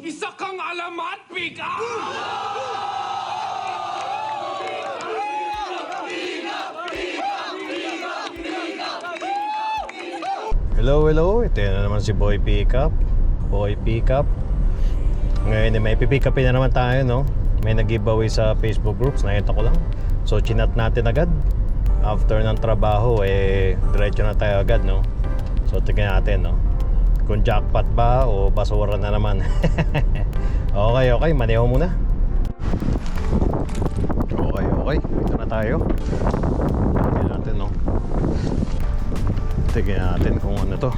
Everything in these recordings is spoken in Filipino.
Isa kang alamat, Pika! Hello, hello. Ito na naman si Boy Pickup. Boy Pickup. Ngayon may pipick upin na naman tayo, no? May nag-giveaway sa Facebook groups. Nakita ko lang. So, chinat natin agad. After ng trabaho, diretso na tayo agad, no? So, tingnan natin, no? Kung jackpot ba o basura na naman. Okay. Maneho muna. Okay. Ito na tayo. Tingnan natin, no? Tingnan natin kung ano to.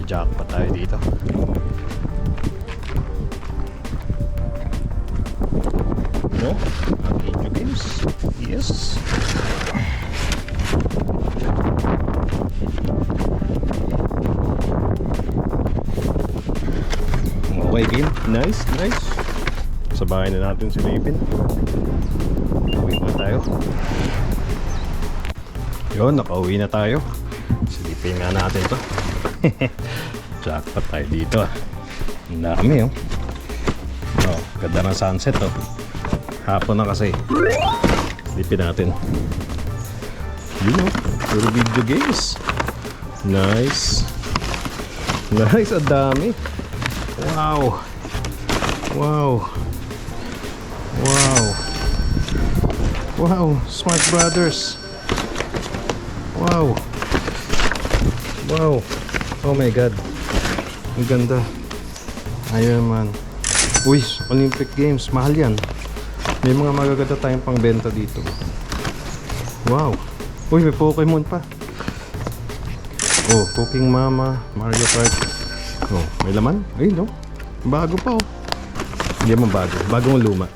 Jackpot tayo dito. No? Video games. Yes. Okay, game. Nice. Sa bahay na natin si Lipin. Uwi na tayo. Yun, nakauwi na tayo. Silipin nga natin to. Jackpot tayo dito. Ang dami, oh. Oh, ganda ng sunset, oh. Hapon na kasi. Silipin natin. Yun, oh. Puro video games. Nice. Ang dami. Wow, Smart Brothers. Wow. Oh my God. Ang ganda. Ayun man. Uy, Olympic Games. Mahal yan. May mga magaganda tayong pangbenta dito. Wow. Uy, may Pokemon pa. Oh, Cooking Mama, Mario Kart. Oh, may laman? Ay, no. Bago pa, oh. Hindi mo bago. Bagong luma.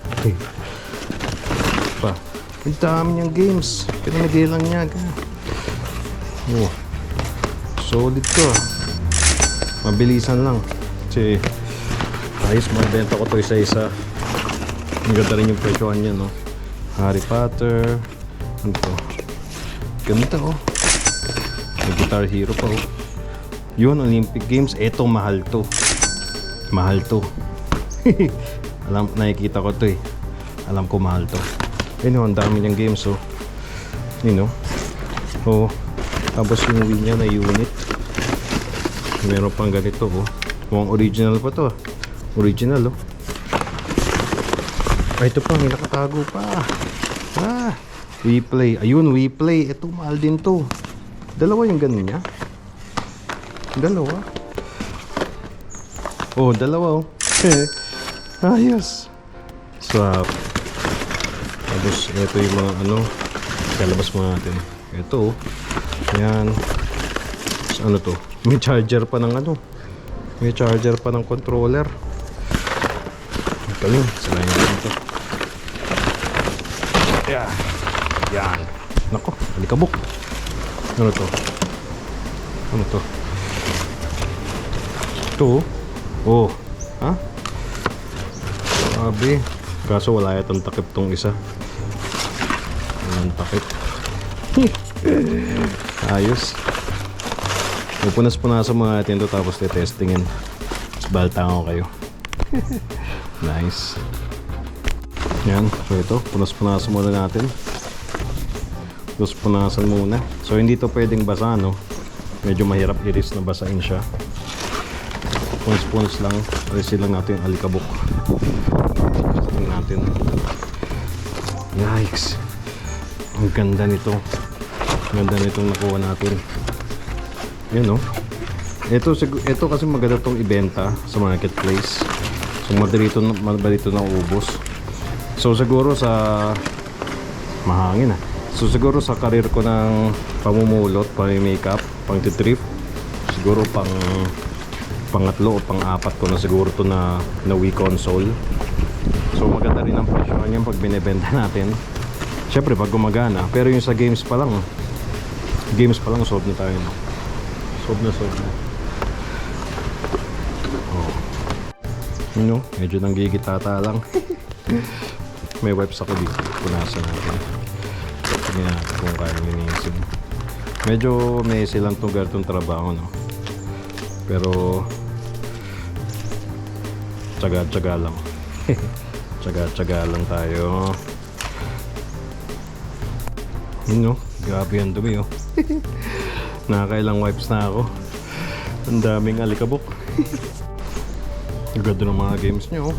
Pa. Ang dami niyang games. Pinamigay lang niya. Oh. Solid to, ah. Mabilisan lang. Kasi ayos, magbenta ko to isa-isa. Ang ganda rin yung presyohan niya, no? Harry Potter. Ano to? Ganda, oh. May Guitar Hero pa, oh. Yun, Olympic Games. Eto, mahal to. Alam, nakikita ko to, eh. Alam ko mahal to. Ayun, oh, ang dami niyang games, oh. Yun, oh. Oh. Tapos yung wheel niya na unit. Meron pang ganito, oh. Mukhang original pa to, ah. Original, oh. Ay, ito pa, may nakatago pa. WePlay. Ayun, WePlay. Ito, mahal din to. Dalawa yung ganun niya. Dalawa. Oh, dalawa, oh. Ayos. Swap. Tapos, ito yung mga ano. Kalabas mo natin. Ito, oh. Ayan. So, ano to? May charger pa ng ano. May charger pa ng controller. Galing. Salayin natin ito. Yeah. Yan. Nako, alikabok. Ano to? Ito, oh. Ha? Sabi. Kaso wala yatang takip tong isa. Walang takip. Ayos. Pupunas-punasan mga natin ito tapos testingin. Balta ko kayo. Nice. Yan. So ito, punas-punasan muna natin. Tapos punasan muna. So hindi to pwedeng basa, no? Medyo mahirap iris na basain siya. Punas-punas lang. Alisin lang natin yung alikabok. Testing natin. Yikes. Ang ganda nito. Ganda nitong nakuha natin. Yan, no? Ito kasi maganda itong ibenta sa marketplace. So madalito na ubos. So siguro sa mahangin, ah. So siguro sa karir ko ng pamumulot, pang-makeup, pang-trip, siguro pangatlo o pang-apat ko na siguro to na Wii console. So maganda rin ang presyohan yan pag binebenta natin. Syempre pag gumagana. Pero yung sa games pa lang solve na tayo, no? Solve na. Oh. Yun, no? Medyo nanggigitata lang. May wipes ako dito. Punasan natin. Tingnan natin kung kaya linisin. Medyo messy lang itong ganitong trabaho, no? Pero Tsaga-tsaga lang. Tsaga-tsaga lang tayo. Yun, no? Grabe ang dumi, oh. Nakakailang wipes na ako. Ang daming alikabok. Ang ganda ng mga games nyo, oh.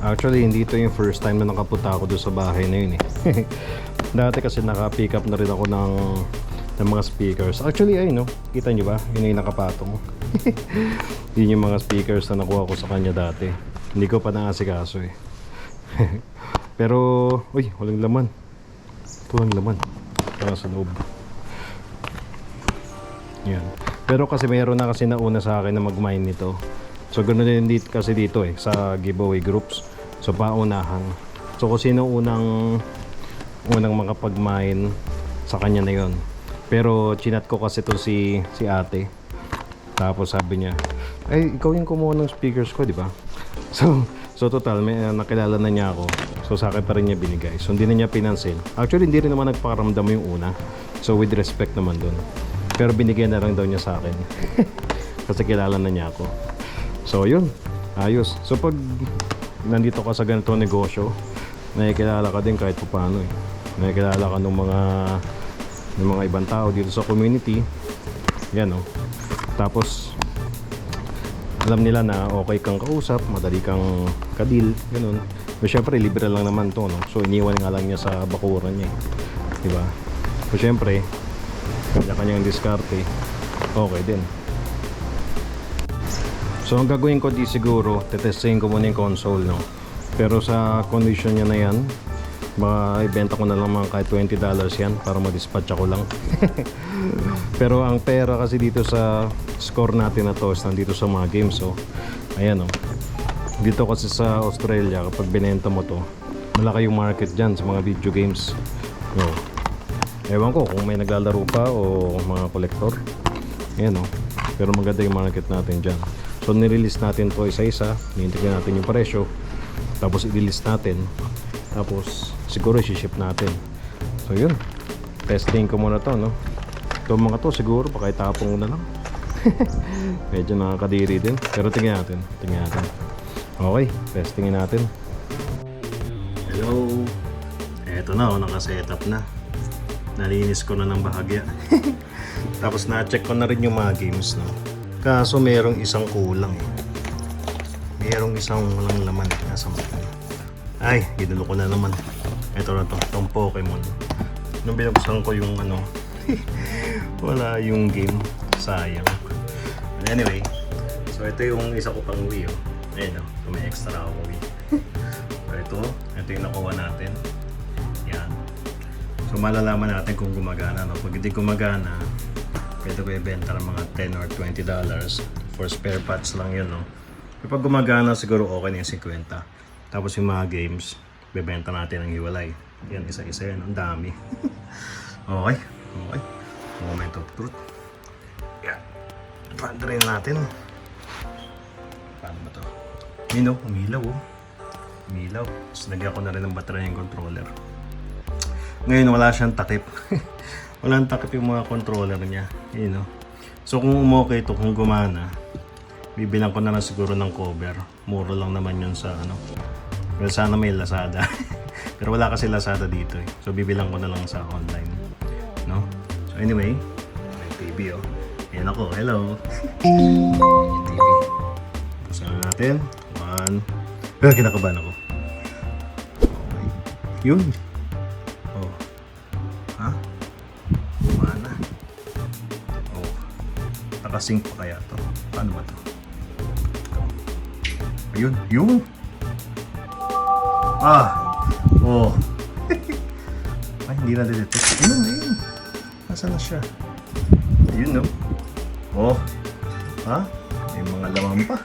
Actually, hindi ito yung first time na nakapunta ako doon sa bahay na yun, eh. Dati kasi naka-pick up na rin ako ng mga speakers. Actually, ayun, no? Kita nyo ba? Yun yung nakapatong. Yun yung mga speakers na nakuha ko sa kanya dati. Hindi ko pa naasikaso, eh. Pero, uy, walang laman. Ito lang laman. Para sa loob. Yan. Pero kasi mayroon na kasi nauna sa akin na mag-mine nito. So ganoon din dito kasi dito eh sa giveaway groups. So paunahan. So kung sino unang makapag-mine sa kanya na 'yon. Pero chinat ko kasi to si ate. Tapos sabi niya, "Ay, ikaw yung kumuha ng speakers ko, di ba?" So total may nakilala na niya ako. So sa akin pa rin niya binigay. So hindi na niya pinansin. Actually hindi rin naman nagpakaramdam yung una. So with respect naman dun. Pero binigyan na lang daw niya sa akin. Kasi kilala na niya ako. So yun, ayos. So pag nandito ka sa ganitong negosyo, nakikilala ka din kahit paano eh. Nakikilala ka ng mga ibang tao dito sa community. Yan oh. Tapos alam nila na okay kang kausap, madali kang kadil, ganun. So syempre libre lang naman to, no? So iniwan nga lang niya sa bakuran niya, diba? So syempre kanya-kanyang diskarte, okay din. So ang gagawin ko di siguro, tetesting ko muna yung console, no? Pero sa condition niya na yan, ibenta ko na lang mga kahit $20 yan para ma-dispatch ako lang. Pero ang pera kasi dito sa score natin na to is nandito sa mga games. So ayan, oh. Dito kasi sa Australia, kapag binenta mo to, malaki yung market dyan sa mga video games, no? Ewan ko kung may naglalaro pa o mga collector. Ayan, oh. Pero maganda yung market natin dyan. So nirelease natin to isa-isa, niintignan natin yung presyo, tapos i-release natin, tapos siguro i-ship natin. So yun, testing ko muna to, no? Ito mga to siguro baka itapong na lang. Medyo nakakadiri din, pero tingnan natin. Okay, testingin natin. Hello. Eto na, naka-setup na. Nalinis ko na ng bahagya. Tapos na-check ko na rin yung mga games, no? Kaso merong isang kulang eh. Merong isang walang laman. Nasa mata. Ay, ginulo ko na naman. Ito na to, itong Pokemon. Nung binuksan ko yung ano, wala yung game. Sayang. But anyway, so ito yung isa ko pang Wii, oh. Ayun, oh. So may extra ako Wii. So ito yung nakuha natin. Yan. So malalaman natin kung gumagana, no? Pag hindi gumagana, pwede ko ibenta ng mga $10 or $20 for spare parts lang yun, no? Kapag gumagana siguro okay na yung 50. Tapos yung mga games, bebenta natin ng hiwalay. Yan, isa-isa yan, ang dami. Okay. Moment of truth. Yan. Pandarin natin. Paano ba to? Yun, oh, umilaw, oh. Umilaw. Tapos nagyan ko na rin ng battery yung controller. Ngayon wala siyang takip. Walang takip yung mga controller niya. You know? So kung umokay ito, kung gumana, bibilang ko na lang siguro ng cover. Mura lang naman yun sa ano. Well, sana may Lazada. Pero wala kasi Lazada dito eh. So bibilang ko na lang sa online. No? So anyway, may TV, oh. Ayan ako, hello. Yung TV. Pusan natin. One. Pero kinakabahan ako. Okay. Yun. Oh. Ha? Gumana. Oh. Nakasync pa kaya to? Paano ba to? Ayun. Yun. Oh. Ay, hindi na detect. Ayun. Nasaan na siya? Ayun, no? Oh. Ha? May mga laman pa.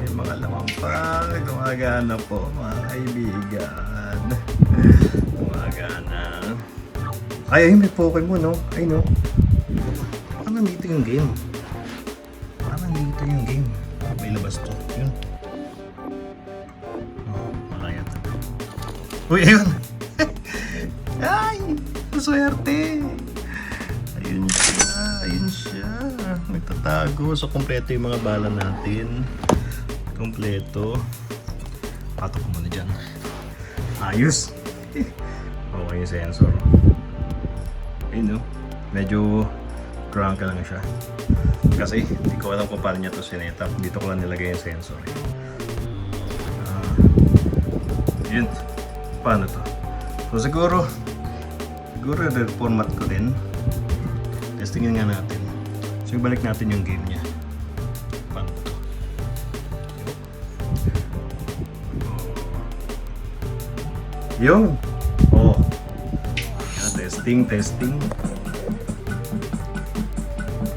May mga laman pa. Gumagana po, mga kaibigan. Gumagana. Ay, may Pokemon, no? Ay, no? Baka nandito yung game. May labas to. Yun. Oh, makaya to. Uy, ayun! Ay! Maswerte! Ayun siya. Nagtatago. So, kompleto yung mga bala natin. Kompleto. Patok ko muna dyan. Ayos! Okay yung sensor. Ayun no. Medyo crank lang siya. Kasi hindi ko alam kung paano niya ito sinetap. Dito ko lang nilagay yung sensor. Yun. Paano to? So siguro reformat ko din. Testingin nga natin. So balik natin yung game niya. Paano to? Yun. Oh. Testing.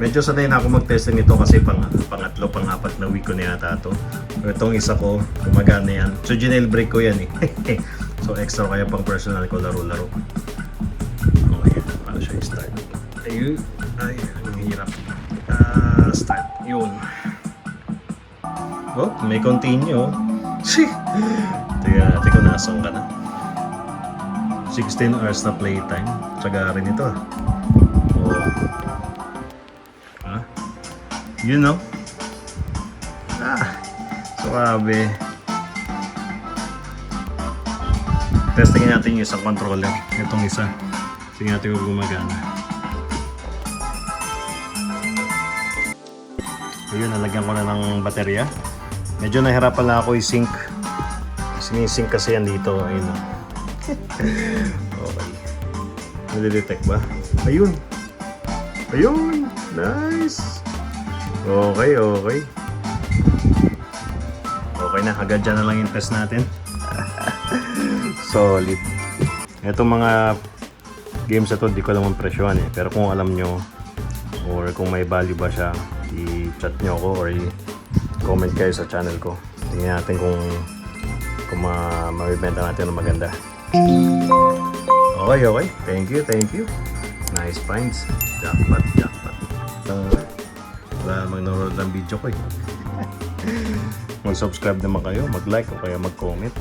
Medyo sanay na ako mag-testing nito kasi pangatlo, pang-apat na week ko na yata ito. Itong isa ko, gumagana yan. So, jailbreak ko yan eh. So, extra kaya pang personal ko, laro-laro. Okay, paano siya i-start? Ayun. Ay, ang hirap. Start. Yun. Oh, may continue. Tiga ko nasaan ka na. 16 hours na playtime. Tsaga rin ito. Oh. You know? Suwabe. Testingin natin yung isang controller. Itong isa. Tingnan natin kung gumagana. Ayun, nalagyan ko na ng baterya. Medyo nahirapan lang ako i-sync. Sinisync kasi yan dito. Ayun. Okay. Nade-detect ba? Ayun. Nice. Okay. Okay na, agad dyan na lang yung test natin. Solid. Itong mga games na to, di ko alam ang presyohan eh. Pero kung alam nyo, or kung may value ba siya, i-chat nyo ako or i-comment kayo sa channel ko. Tingnan natin kung mabibenta natin ng maganda. Okay. Thank you. Nice finds. Jackpot. Wala mag-nanonood ng video ko eh. Mag-subscribe naman kayo, mag-like o kaya mag-comment.